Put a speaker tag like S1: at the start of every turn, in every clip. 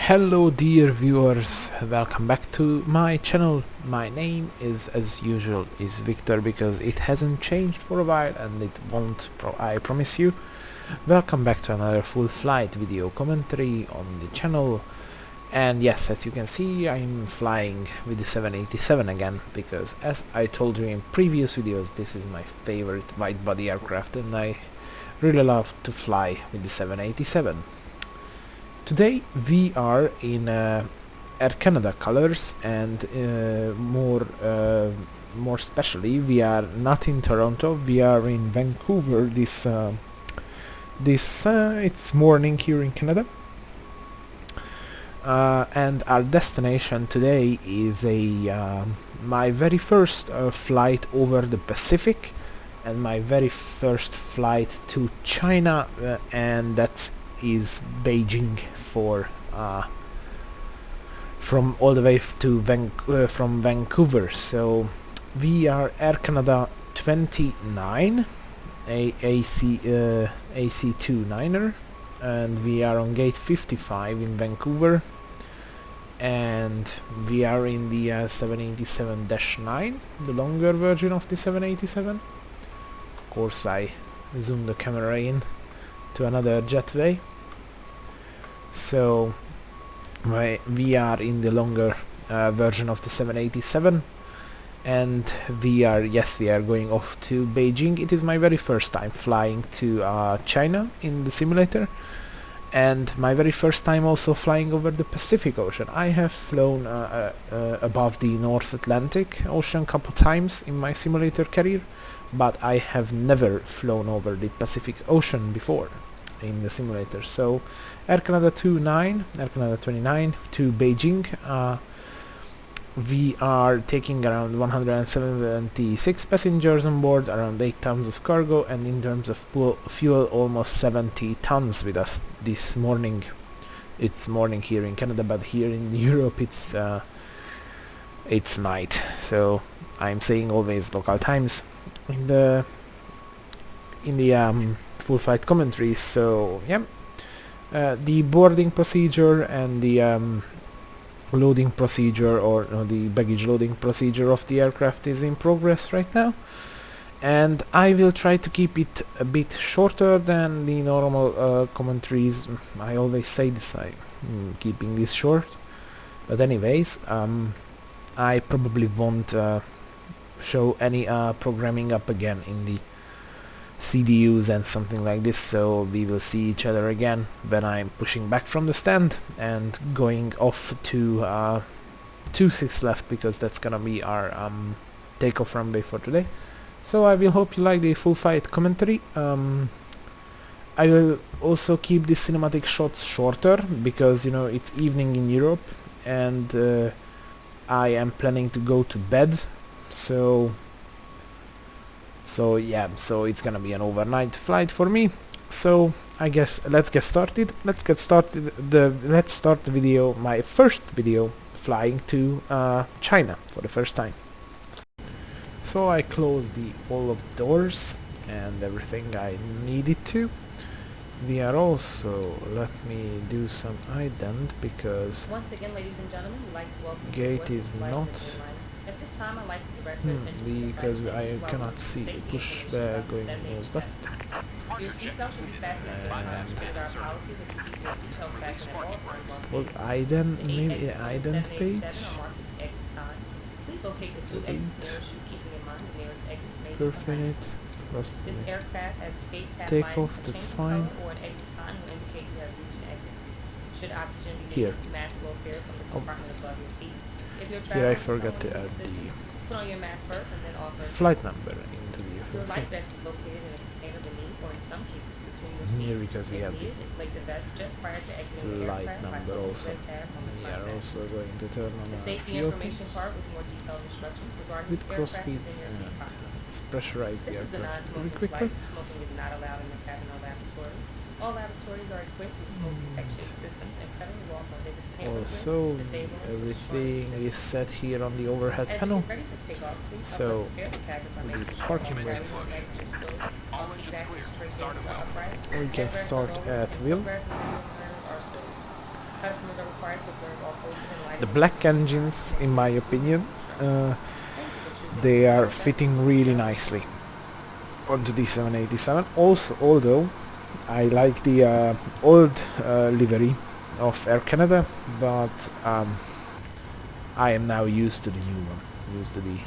S1: Hello dear viewers, welcome back to my channel. My name is, as usual, is Victor, because it hasn't changed for a while and it won't, I promise you. Welcome back to another full flight video commentary on the channel. And yes, as you can see, I'm flying with the 787 again, because as I told you in previous videos, this is my favorite wide body aircraft and I really love to fly with the 787. Today we are in Air Canada colors, and more specially, we are not in Toronto. We are in Vancouver. It's morning here in Canada, and our destination today is my very first flight over the Pacific, and my very first flight to China, and that is Beijing from all the way to from Vancouver. So we are Air Canada 29 AC29er, and we are on gate 55 in Vancouver, and we are in the 787-9, the longer version of the 787. Of course, I zoom the camera in to another jetway. So we are in the longer version of the 787, and we are going off to Beijing. It is my very first time flying to China in the simulator, and my very first time also flying over the Pacific Ocean. I have flown above the North Atlantic Ocean a couple times in my simulator career, but I have never flown over the Pacific Ocean before in the simulator. So Air Canada 29 to Beijing. We are taking around 176 passengers on board, around 8 tons of cargo, and in terms of fuel, almost 70 tons with us this morning. It's morning here in Canada, but here in Europe it's night. So I'm saying always local times in the full flight commentaries. So yeah, the boarding procedure and the loading procedure, or the baggage loading procedure of the aircraft is in progress right now, and I will try to keep it a bit shorter than the normal commentaries. I always say this, I'm keeping this short, but anyways, I probably won't show any programming up again in the CDUs and something like this, so we will see each other again when I'm pushing back from the stand and going off to 26 left, because that's gonna be our takeoff runway for today. So I will hope you like the full flight commentary. I will also keep the cinematic shots shorter, because it's evening in Europe and I am planning to go to bed, so yeah, so it's gonna be an overnight flight for me. So I guess let's get started. Let's start the video, my first video flying to China for the first time. So I closed all of the doors and everything I needed to. We are also, let me do some ident, because
S2: once again, ladies and gentlemen, we'd like to welcome
S1: gate is not.
S2: At this time, I'd like to direct your attention
S1: because I cannot see the push back going left.
S2: Your seatbelt should be fastened at this time. It is our policy that you keep your seatbelt fastened at all times while
S1: For ident page.
S2: Please locate the two exits nearest you, keeping in mind the nearest exits may be
S1: Perfect.
S2: This aircraft has escape path
S1: Takeoff,
S2: line,
S1: that's
S2: change of
S1: fine.
S2: color, or an exit sign will indicate you have reached an exit. Should oxygen be
S1: Here.
S2: needed, mask will appear from the compartment above your seat. If you're
S1: Here I
S2: traveling with
S1: forgot to
S2: someone
S1: add
S2: with assistance, put on your mask first and then offer
S1: flight number into the
S2: your
S1: FSDT.
S2: life vest is located in a container beneath, or in some cases between your seats.
S1: Here, because we
S2: If
S1: have the
S2: needed, inflate the vest just prior to exiting the
S1: flight
S2: aircraft by
S1: number
S2: pulling the
S1: also.
S2: red tab on the
S1: We
S2: front
S1: are
S2: vest.
S1: also going to turn on
S2: The
S1: our
S2: safety
S1: fuel
S2: information
S1: pins
S2: part with more detailed instructions regarding
S1: with
S2: this
S1: cross
S2: aircraft
S1: feeds,
S2: is in your seat pocket.
S1: let's pressurize the
S2: This is a
S1: aircraft very
S2: non-smoking
S1: quickly.
S2: flight. Smoking is not allowed in the cabin or laboratories. All laboratories are equipped with smoke detection systems and federal law prohibits tampering with,
S1: Also,
S2: disabling, or
S1: everything
S2: destroying
S1: is set here on the overhead
S2: As
S1: panel.
S2: you get ready for takeoff, please help
S1: So,
S2: us prepare the cabin by making
S1: these
S2: sure
S1: parking
S2: all
S1: brakes.
S2: the baggage is stowed, all seat backs and tray tables are upright,
S1: We can
S2: headrests are
S1: start
S2: lowered,
S1: at
S2: and
S1: wheel.
S2: footrests and wheel mirrors are stowed. Customers are required to observe all posted and lighting.
S1: The black engines, in my opinion,
S2: Thank you for choosing
S1: they are
S2: Saitek.
S1: fitting really nicely onto the 787. Also, although I like the old livery of Air Canada, but I am now used to the new one, used to the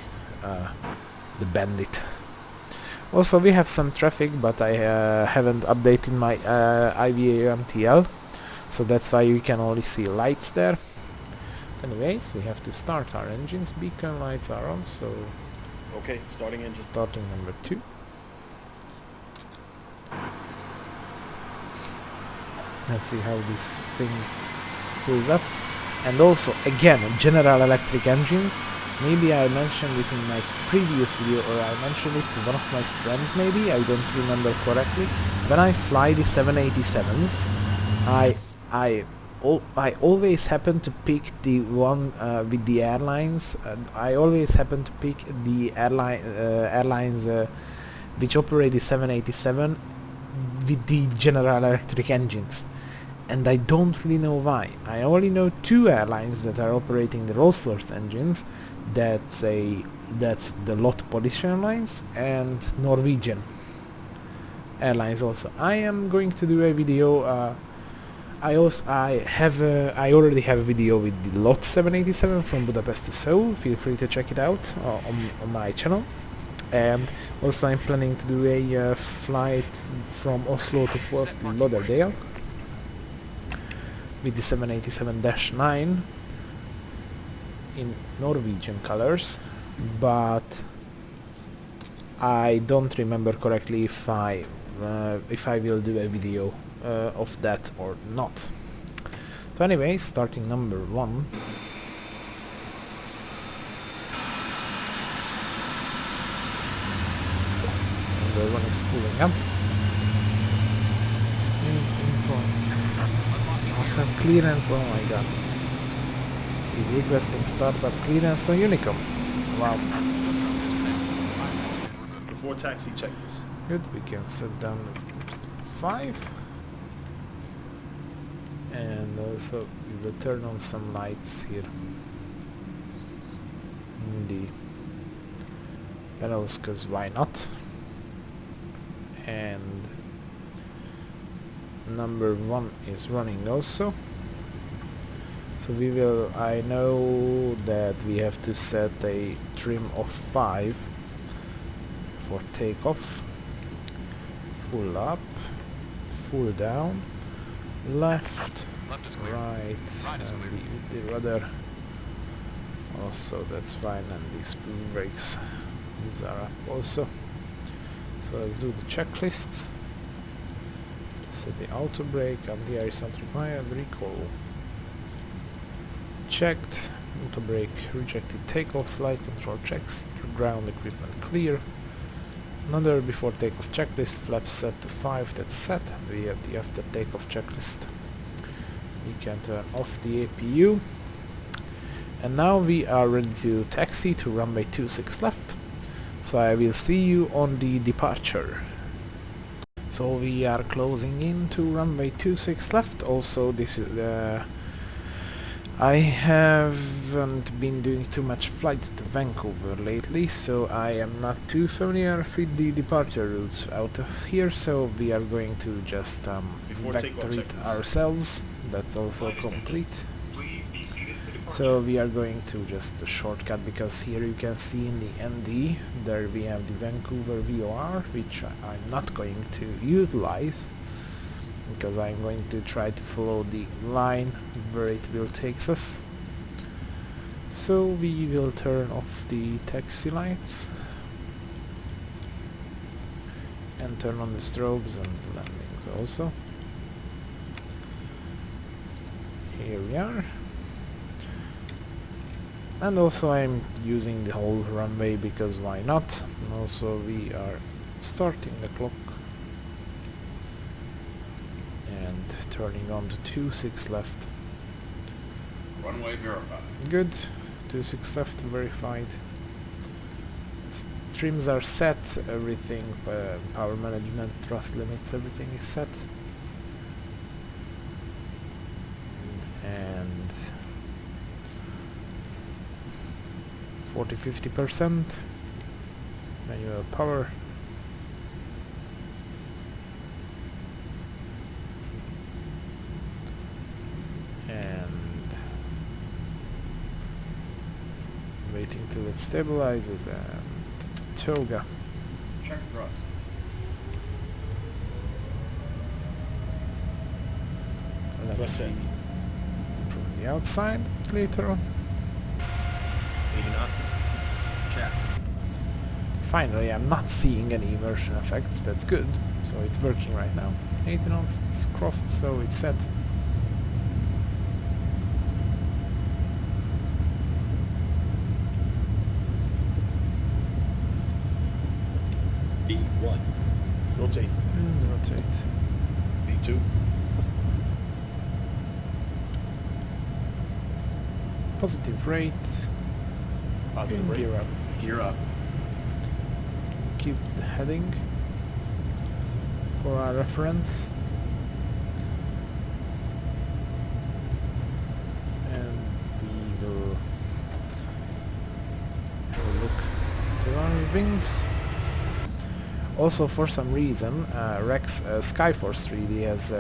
S1: Bandit. Also, we have some traffic, but I haven't updated my IVA-MTL, so that's why you can only see lights there. Anyways, we have to start our engines. Beacon lights are on, so
S3: Okay, starting engine.
S1: starting number 2. Let's see how this thing screws up. And also, again, General Electric engines. Maybe I mentioned it in my previous video, or I mentioned it to one of my friends maybe, I don't remember correctly. When I fly the 787s, I always happen to pick the one with the airlines. I always happen to pick the airlines which operate the 787 with the General Electric engines. And I don't really know why. I only know 2 airlines that are operating the Rolls-Royce engines. That's the LOT Polish Airlines and Norwegian Airlines also. I am going to do a video. I already have a video with the LOT 787 from Budapest to Seoul. Feel free to check it out on my channel. And also I'm planning to do a flight from Oslo to Fort Lauderdale with the 787-9 in Norwegian colors, but I don't remember correctly if I will do a video of that or not. So anyway, starting number 1. Number 1 is pulling up. Startup clearance, oh my god. He's requesting startup clearance on Unicom. Wow.
S3: Before taxi checklist.
S1: Good, we can set down 5. And also we will turn on some lights here in the panels, cause why not? And number 1 is running also. So we will, I know that we have to set a trim of 5 for takeoff. Full up, full down, left right, and the rudder. Also that's fine, and these brakes, these are up also. So let's do the checklists. Set the auto brake, anti-air is not required, recall checked, auto brake rejected, takeoff, flight control checks, ground equipment clear. Another before takeoff checklist, flaps set to 5, that's set. We have the after takeoff checklist. We can turn off the APU. And now we are ready to taxi to runway 26 left. So I will see you on the departure. So we are closing in to runway 26 left. Also, this is I haven't been doing too much flights to Vancouver lately, so I am not too familiar with the departure routes out of here, so we are going to just vector it ourselves. That's also complete. So we are going to just a shortcut, because here you can see in the ND, there we have the Vancouver VOR, which I'm not going to utilize, because I'm going to try to follow the line where it will take us. So we will turn off the taxi lights and turn on the strobes and landings also. Here we are. And also I'm using the whole runway, because why not? And also we are starting the clock and turning on to 26 left.
S3: Runway verified.
S1: Good. 26 left verified. Trims are set, everything, power management, thrust limits, everything is set. 40-50%. Manual power. And waiting till it stabilizes, and toga.
S3: Check thrust.
S1: Let's
S3: Thrust
S1: see
S3: in.
S1: from the outside later on.
S3: 80 knots. Check.
S1: Finally, I'm not seeing any immersion effects. That's good. So it's working right now. 80 knots. It's crossed, so it's set.
S3: B1. Rotate.
S1: And rotate.
S3: B2.
S1: Positive rate.
S3: Positive
S1: And
S3: rate.
S1: gear up.
S3: Gear up.
S1: Keep the heading for our reference. And we will have a look to our wings. Also, for some reason, Rex Skyforce 3D has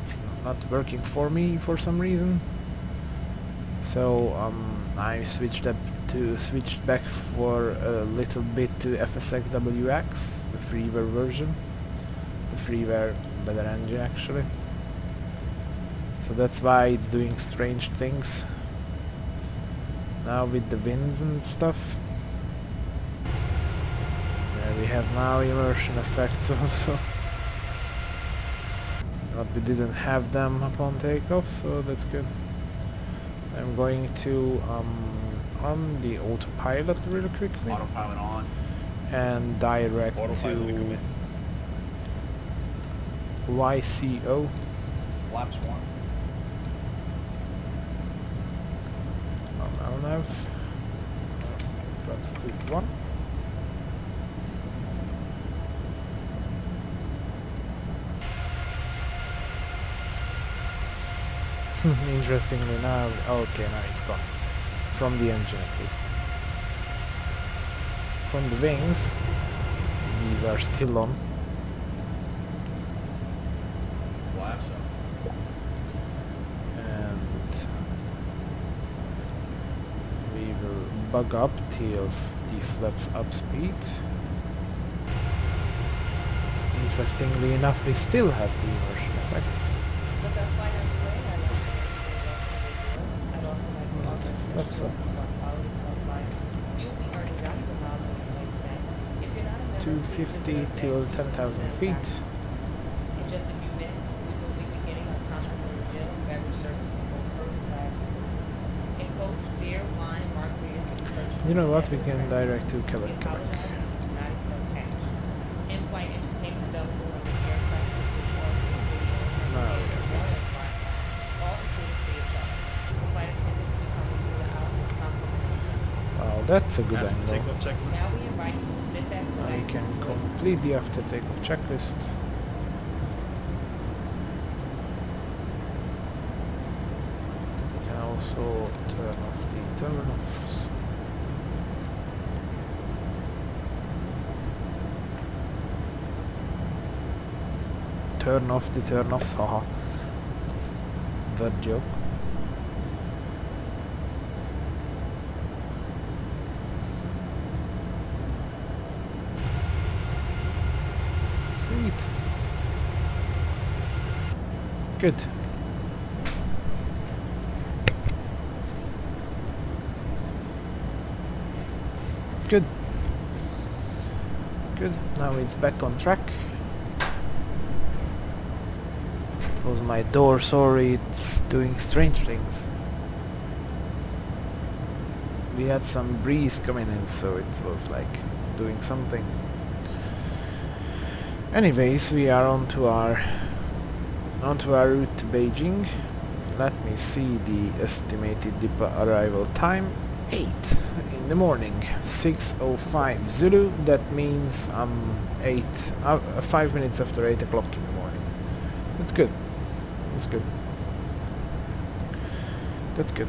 S1: it's not working for me for some reason. So I switched back for a little bit to FSXWX, the freeware version, the freeware better engine actually. So that's why it's doing strange things now with the winds and stuff. We have now immersion effects also, but we didn't have them upon takeoff, so that's good. I'm going to on the autopilot really quickly
S3: Autopilot on.
S1: and direct
S3: Autopilot
S1: to
S3: commit.
S1: YCO.
S3: Flaps 1.
S1: I'll have flaps to 1. Interestingly now, okay, now it's gone. From the engine at least. From the wings, these are still on.
S3: Flaps up.
S1: And we will bug up till the flaps up speed. Interestingly enough, we still have the immersion effects.
S2: But that flight on the way, I'd also like to offer a
S1: Flaps
S2: special
S1: up.
S2: welcome to our quality flight. You'll be earning valuable miles on your flight today. If you're not a member, please
S1: 250
S2: visit us
S1: till
S2: at
S1: 10,000 feet.
S2: In just a few minutes, we will be beginning our complimentary meal and beverage service for both first class and coach. In coach, beer, wine, and margaritas can be purchased.
S1: You know what? We
S2: at
S1: can
S2: the
S1: direct to
S2: We
S1: Quebec.
S2: apologize, we do not accept cash. In-flight entertainment available on this aircraft includes audio, video,
S1: No,
S2: and
S1: yeah.
S2: Wi-Fi, all included free of charge. The flight attendant will be coming through the aisle with complimentary.
S1: Wow, that's a good
S3: After
S1: angle.
S3: takeoff checklist.
S2: Now we invite you to sit back,
S1: Now you
S2: relax,
S1: can
S2: and enjoy.
S1: complete the after takeoff checklist. You can also turn off the turn-offs. Turn off the turn-offs, haha. That joke. Sweet. Good. Good. Good. Now it's back on track. It was my door, sorry, it's doing strange things. We had some breeze coming in, so it was like doing something. Anyways, we are onto our route to Beijing. Let me see the estimated arrival time. 8 in the morning, 6:05 Zulu. That means 5 minutes after 8 o'clock in the morning. That's good. That's good. That's good.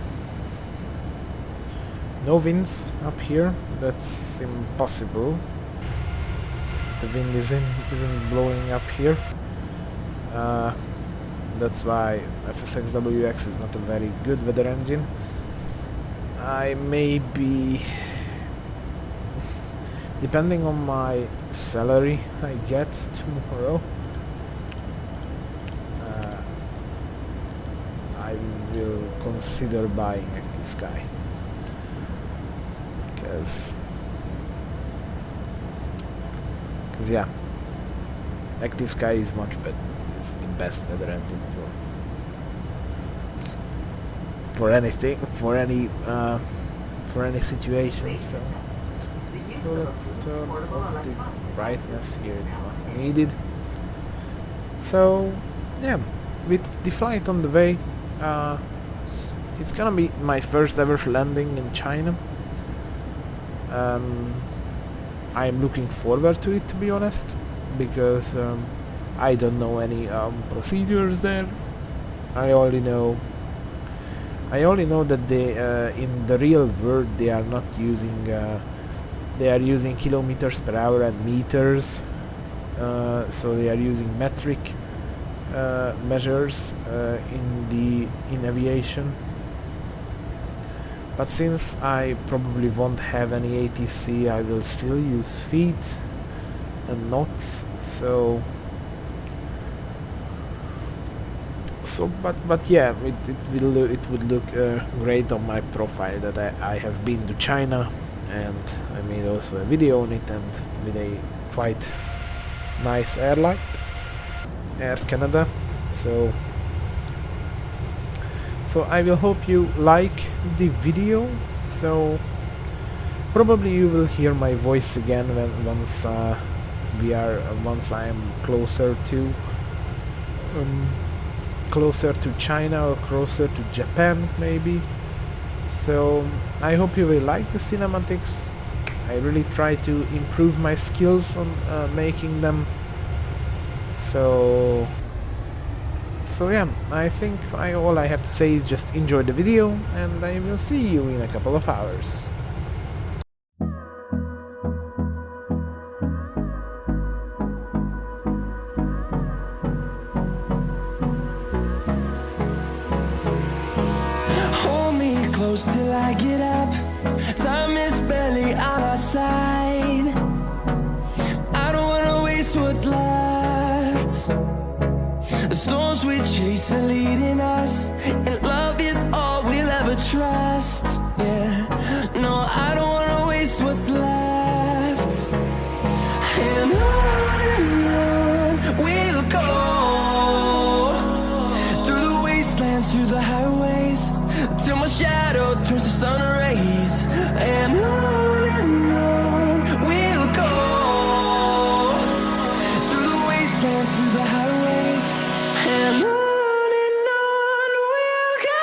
S1: no winds up here. That's impossible. The wind isn't blowing up here. That's why FSXWX is not a very good weather engine. I may be, depending on my salary I get tomorrow, I will consider buying Active Sky, because yeah, Active Sky is much better. It's the best weather engine for anything, for any situation. So let's turn off the brightness here. It's not needed. So yeah, with the flight on the way, it's gonna be my first ever landing in China. I'm looking forward to it, to be honest, because I don't know any procedures there. I only know that they in the real world they are not using they are using kilometers per hour and meters, so they are using metric measures in aviation. But since I probably won't have any ATC, I will still use feet and knots. So but yeah, it would look great on my profile that I have been to China, and I made also a video on it, and with a quite nice airline, Air Canada. So I will hope you like the video. So probably you will hear my voice again once I am closer to China or closer to Japan maybe. So I hope you will like the cinematics. I really try to improve my skills on making them. So yeah, I think all I have to say is just enjoy the video, and I will see you in a couple of hours.
S4: Hold me close till I get up. Time is barely on our side. I don't wanna waste what's left. The storms we chase are leading us, and love is all we'll ever trust. Yeah, no, I don't wanna waste what's left. And on we'll go, through the wastelands, through the highways, till my shadow turns to sun rays. And on we'll go, through the wastelands, through the highways, and on we'll go.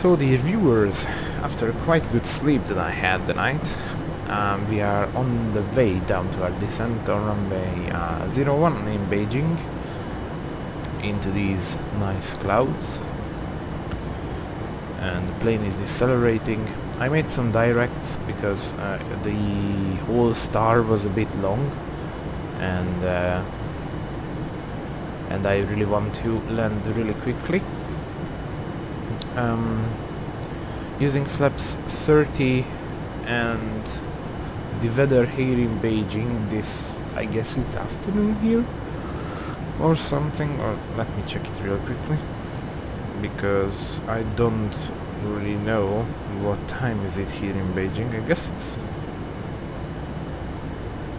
S1: So dear viewers, after a quite good sleep that I had the night, we are on the way down to our descent on runway 01 in Beijing into these nice clouds, and the plane is decelerating. I made some directs because the whole star was a bit long, and I really want to land really quickly. Using flaps 30 and the weather here in Beijing this, I guess it's afternoon here or something, or let me check it real quickly because I don't really know what time is it here in Beijing. I guess it's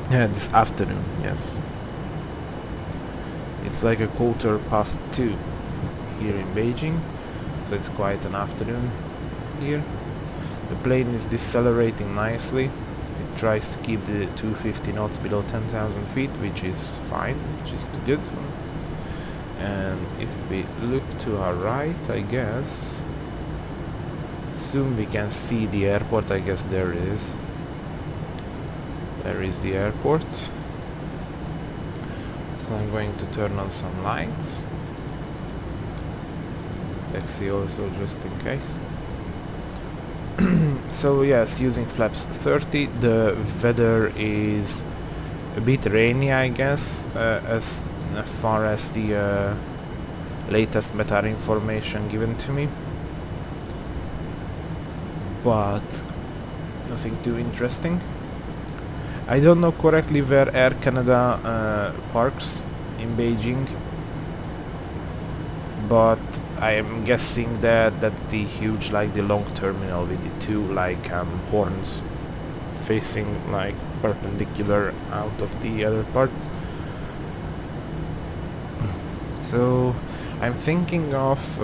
S1: this afternoon, yes. It's like 2:15 here in Beijing, so it's quite an afternoon here. The plane is decelerating nicely. It tries to keep the 250 knots below 10,000 feet, which is fine, which is good. And if we look to our right, I guess soon we can see the airport. I guess there is the airport. So I'm going to turn on some lights. Taxi also, just in case. So yes, using flaps 30, the weather is a bit rainy, I guess, as far as the latest weather information given to me, but nothing too interesting. I don't know correctly where Air Canada parks in Beijing, but I am guessing that the huge, like the long terminal with the two like horns facing like perpendicular out of the other parts. So I'm thinking of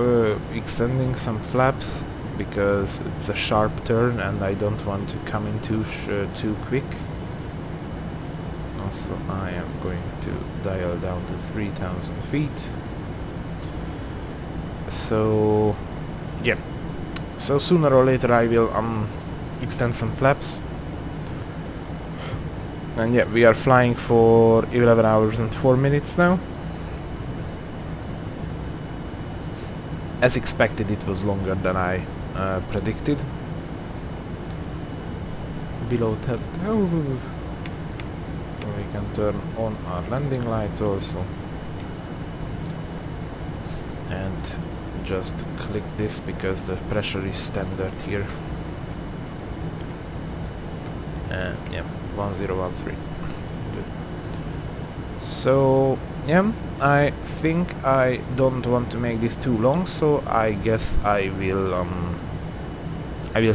S1: extending some flaps because it's a sharp turn and I don't want to come in too quick. Also, I am going to dial down to 3,000 feet. So yeah, so sooner or later I will extend some flaps. And yeah, we are flying for 11 hours and 4 minutes now. As expected, it was longer than I predicted. Below 10,000. We can turn on our landing lights also. And just click this because the pressure is standard here. And yeah, 1013. Good. So yeah, I think I don't want to make this too long, so I guess I will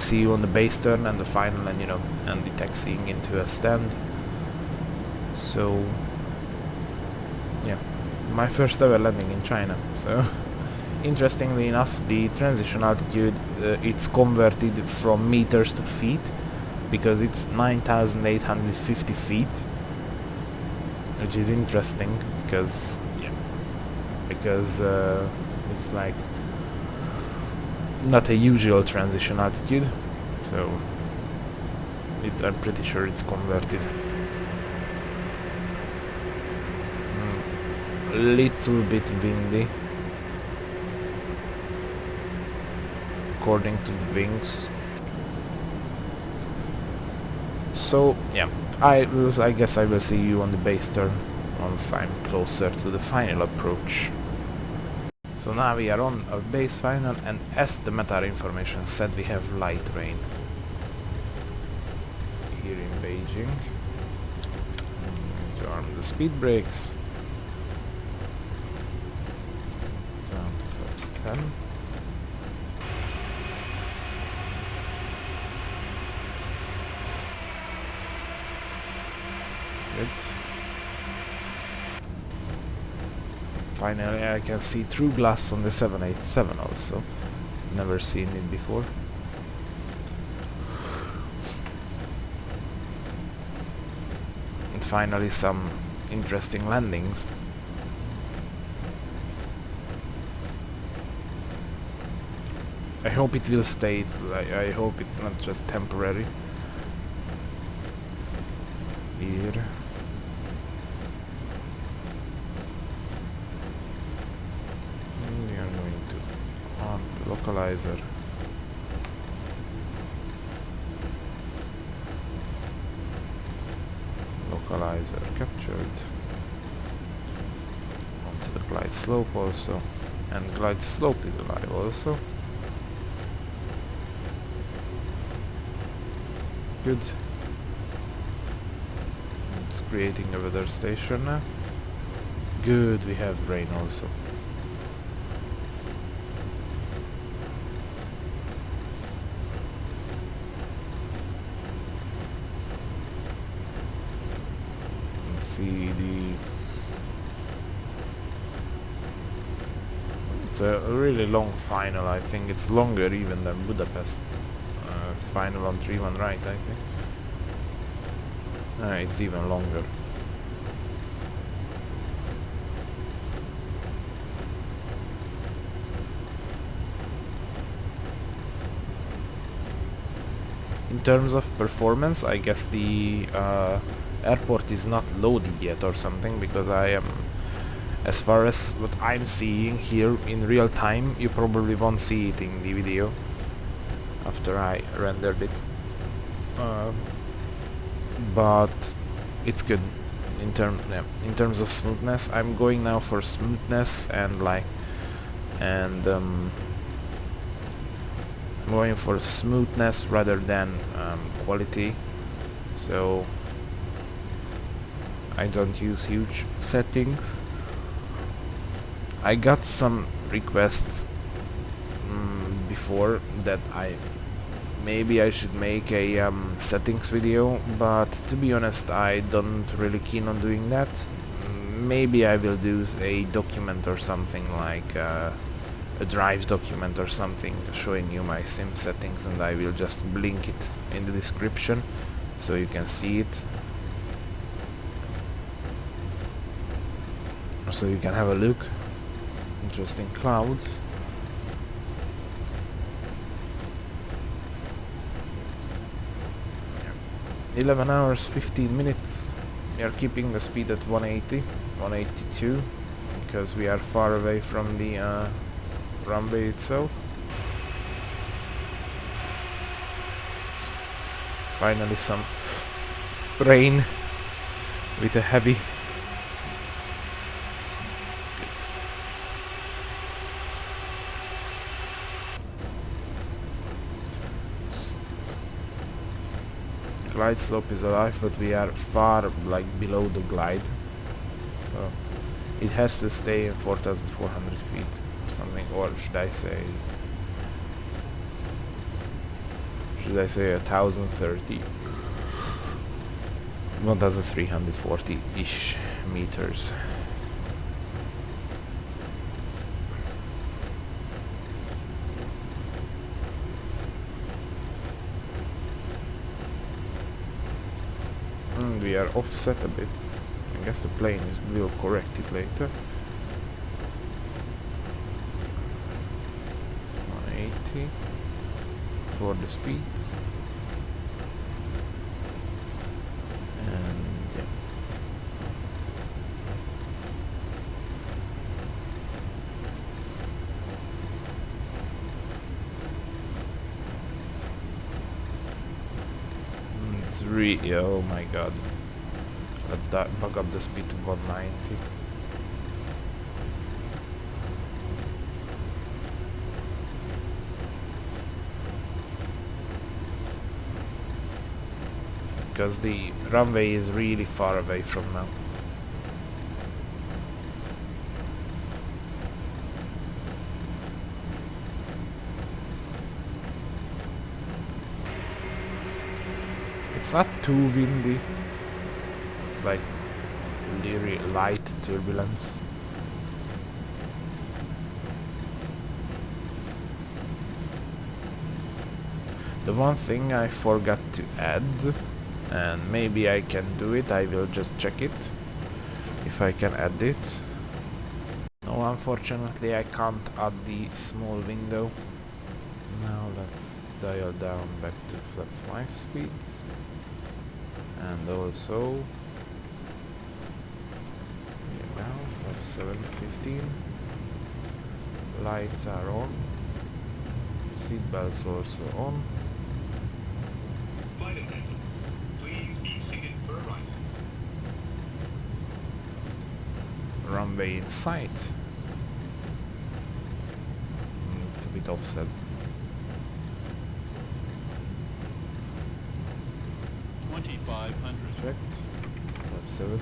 S1: see you on the base turn and the final, and and the taxiing into a stand. So yeah, my first ever landing in China. So interestingly enough, the transition altitude it's converted from meters to feet because it's 9,850 feet, which is interesting because it's like not a usual transition altitude, so I'm pretty sure it's converted. A little bit windy according to the wings. So yeah, I guess I will see you on the base turn once I'm closer to the final approach. So now we are on our base final, and as the METAR information said, we have light rain here in Beijing. To arm the speed brakes. Down to flaps 10. Good. Finally, I can see through glass on the 787 also. Never seen it before. And finally some interesting landings. I hope it will stay, I hope it's not just temporary. Here. We are going to on localizer. Localizer captured. Onto the glide slope also. And glide slope is alive also. Good. It's creating a weather station now. Good, we have rain also. Let's see the... It's a really long final, I think it's longer even than Budapest. Final on 3-1 right, I think. It's even longer. In terms of performance, I guess the airport is not loaded yet or something, because I am, as far as what I'm seeing here in real time, you probably won't see it in the video after I rendered it. But it's good in terms of smoothness. I'm going now for smoothness and I'm going for smoothness rather than quality, so I don't use huge settings. I got some requests before that maybe I should make a settings video, but to be honest I don't really keen on doing that. Maybe I will do a document or something like a drive document or something showing you my sim settings, and I will just link it in the description so you can see it, so you can have a look. Interesting clouds. 11 hours 15 minutes. We are keeping the speed at 180, 182, because we are far away from the runway itself. Finally some rain with a heavy. Glide slope is alive, but we are far below the glide, so it has to stay in 4,400 feet or something, or should I say 1,030, 1,340-ish meters. We are offset a bit. I guess the plane will correct it later. 180 for the speeds. And yeah. It's really, oh my god. Let's bug up the speed to 190. Because the runway is really far away from now. It's not too windy. It's like very light turbulence. The one thing I forgot to add, and maybe I can do it, I will just check it if I can add it. No, unfortunately I can't add the small window. Now let's dial down back to flap 5 speeds, and also here now flap 7 15. Lights are on, seat belts also on.
S5: Flight attendant, please be seated for arrival.
S1: Runway in sight. It's a bit offset.
S3: 2500.
S1: Checked. Flap 17.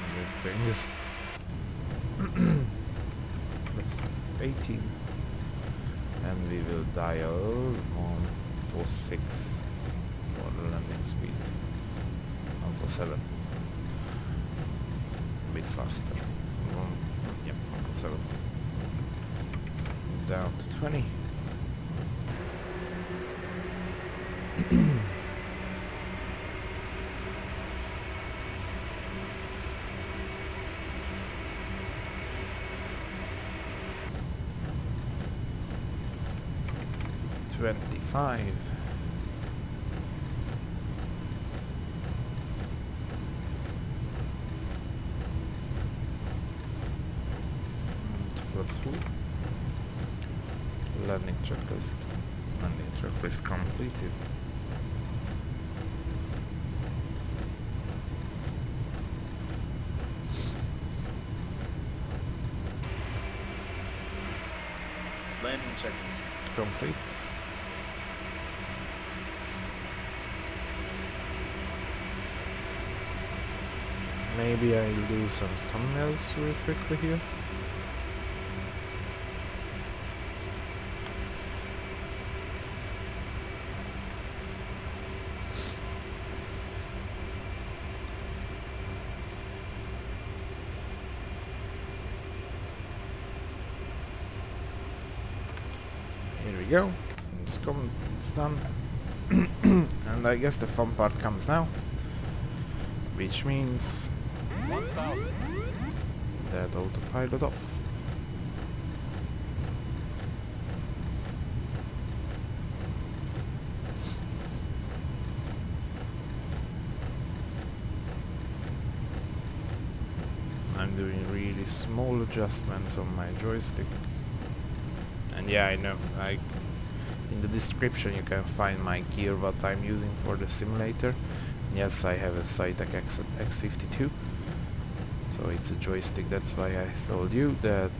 S1: Good things. Flaps 18. And we will dial 146 for the landing speed. 147. A bit faster. Yep, 147. Down to 20. $25. Flux full. Landing checklist. Landing checklist completed.
S3: Landing checklist.
S1: Complete. Maybe I'll do some thumbnails real quickly here. Here we go. It's done. And I guess the fun part comes now, which means
S3: 1000.
S1: that autopilot off. I'm doing really small adjustments on my joystick. And yeah, I know, in the description you can find my gear what I'm using for the simulator. Yes, I have a Saitek X52, so it's a joystick. That's why I told you that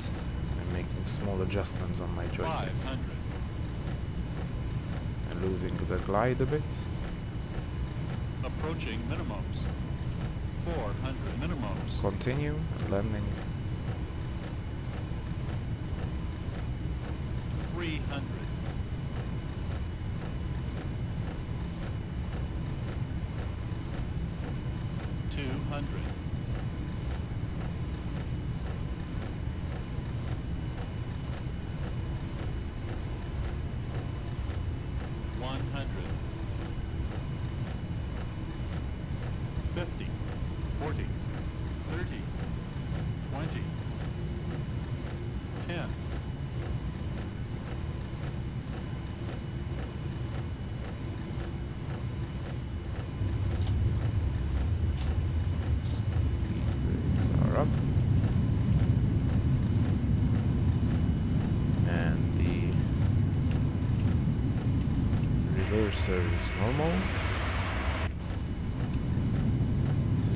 S1: I'm making small adjustments on my joystick.
S3: 500.
S1: And losing the glide a bit.
S3: Approaching minimums. 400 minimums.
S1: Continue and landing.
S3: 300. 200. 100. 50. 40. 30. 20. 10.
S1: Up. And the reverser is normal.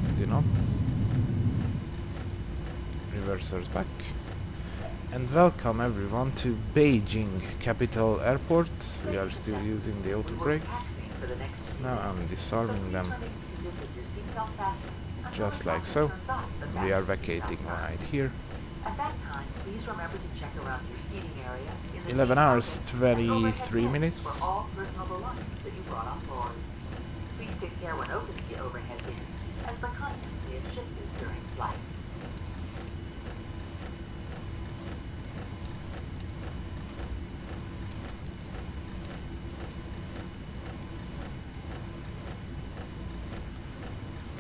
S1: 60 knots. Reverser's back. And welcome everyone to Beijing Capital Airport. We are still using the auto brakes. Now I'm disarming them. Just like so. We are vacating right here.
S6: At that time, please remember to check around your seating area in the
S1: 11
S6: seat
S1: hours,
S6: pockets
S1: 23
S6: and overhead bins
S1: minutes.
S6: For all personal belongings that you brought on board. Please take care when opening the overhead bins, as the contents may have shifted during flight.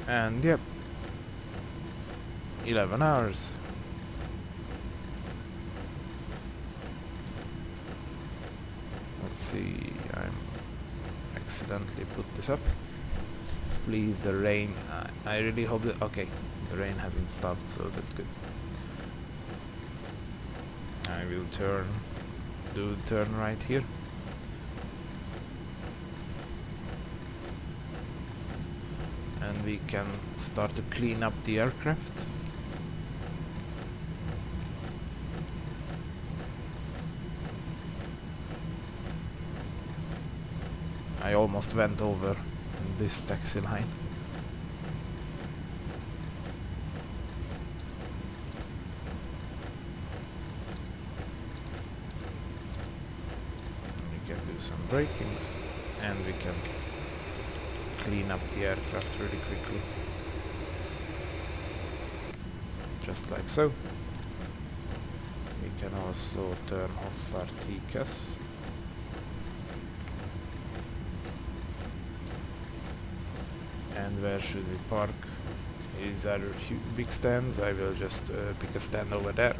S1: And yep, 11 hours. Let's see, I'm accidentally put this up. Please, the rain, I really hope that, okay, the rain hasn't stopped, so that's good. I will do the turn right here. And we can start to clean up the aircraft. I almost went over this taxi line. We can do some brakings and we can clean up the aircraft really quickly. Just like so. We can also turn off our TCAS. And where should we park? Is our big stands? I will just pick a stand over there.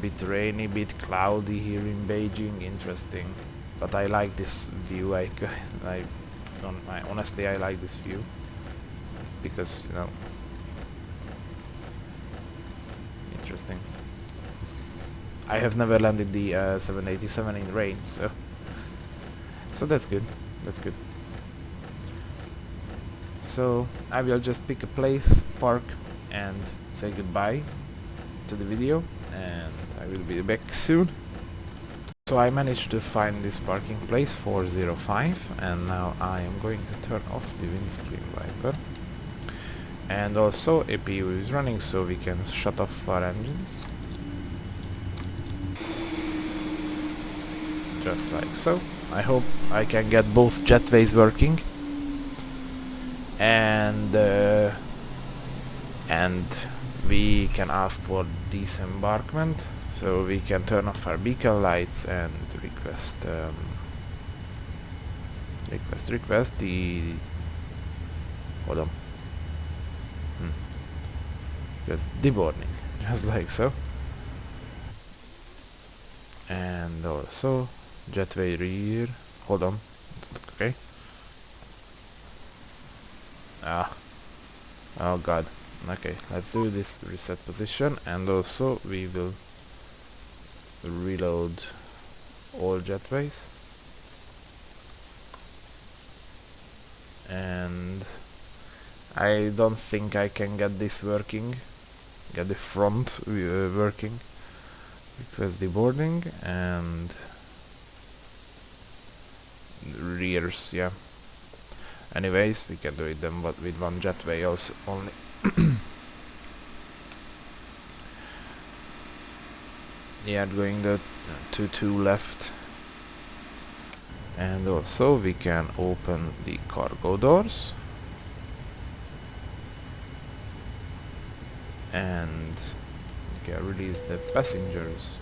S1: Bit rainy, bit cloudy here in Beijing. Interesting, but I like this view. Honestly, I like this view because, you know, interesting. I have never landed the 787 in rain, so that's good. That's good. So I will just pick a place, park, and say goodbye to the video, and I will be back soon. So I managed to find this parking place 405, and now I am going to turn off the windscreen wiper. And also APU is running, so we can shut off our engines. Just like so. I hope I can get both jetways working, and we can ask for disembarkment, so we can turn off our beacon lights and request the hold on just deboarding, just like so. And also jetway rear, hold on, okay. Oh god. Okay, let's do this reset position, and also we will reload all jetways. And I don't think I can get this working, get the front working. Request deboarding and rears, yeah. Anyways, we can do it then, but with one jetway also only. Yeah, going the two left. And also we can open the cargo doors. And we can release the passengers.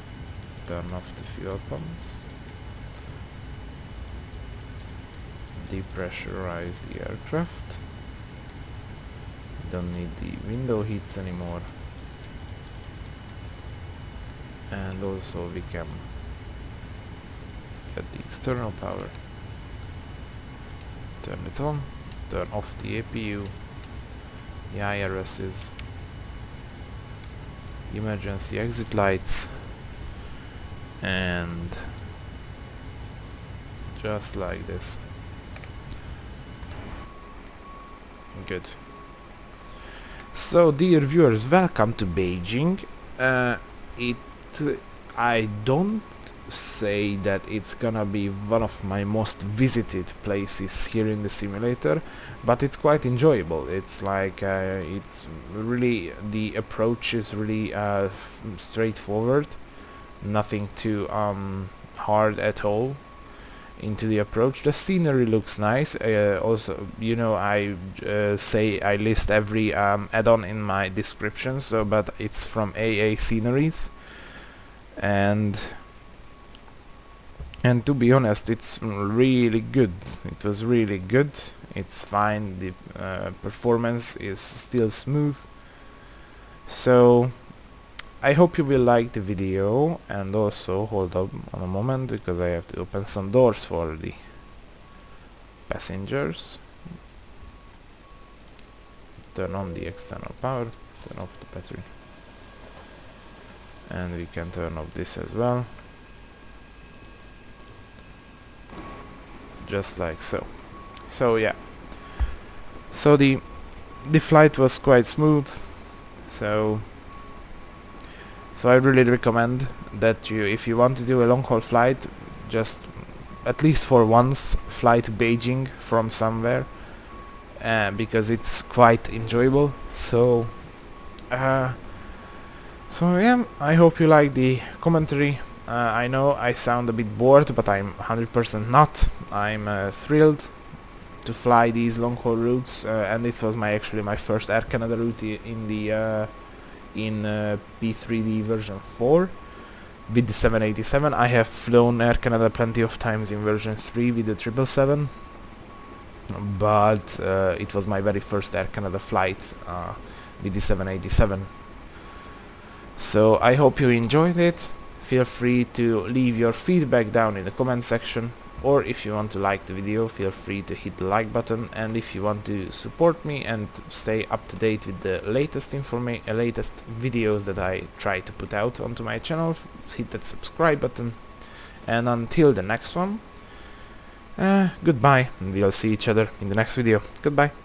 S1: Turn off the fuel pumps. Depressurize the aircraft. Don't need the window heats anymore. And also we can get the external power. Turn it on. Turn off the APU. The IRSs. Emergency exit lights. And just like this. Good. So, dear viewers, welcome to Beijing. I don't say that it's gonna be one of my most visited places here in the simulator, but it's quite enjoyable. It's like it's really, the approach is really straightforward, nothing too hard at all into the approach. The scenery looks nice. Also, you know, I say I list every add-on in my description, so but it's from AA Sceneries, and to be honest, it's really good. It was really good. it's fine. The performance is still smooth. So I hope you will like the video, and also hold up on a moment because I have to open some doors for the passengers. Turn on the external power, turn off the battery, and we can turn off this as well, just like so. So yeah, so the flight was quite smooth. So I really recommend that you, if you want to do a long haul flight, just at least for once fly to Beijing from somewhere, because it's quite enjoyable. So yeah, I hope you like the commentary. I know I sound a bit bored, but I'm 100% not. I'm thrilled to fly these long haul routes, and this was actually my first Air Canada route in the P3D version 4 with the 787. I have flown Air Canada plenty of times in version 3 with the 777, but it was my very first Air Canada flight with the 787. So I hope you enjoyed it. Feel free to leave your feedback down in the comment section, or if you want to like the video, feel free to hit the like button. And if you want to support me and stay up to date with the latest videos that I try to put out onto my channel, hit that subscribe button. And until the next one, goodbye, and we'll see each other in the next video. Goodbye.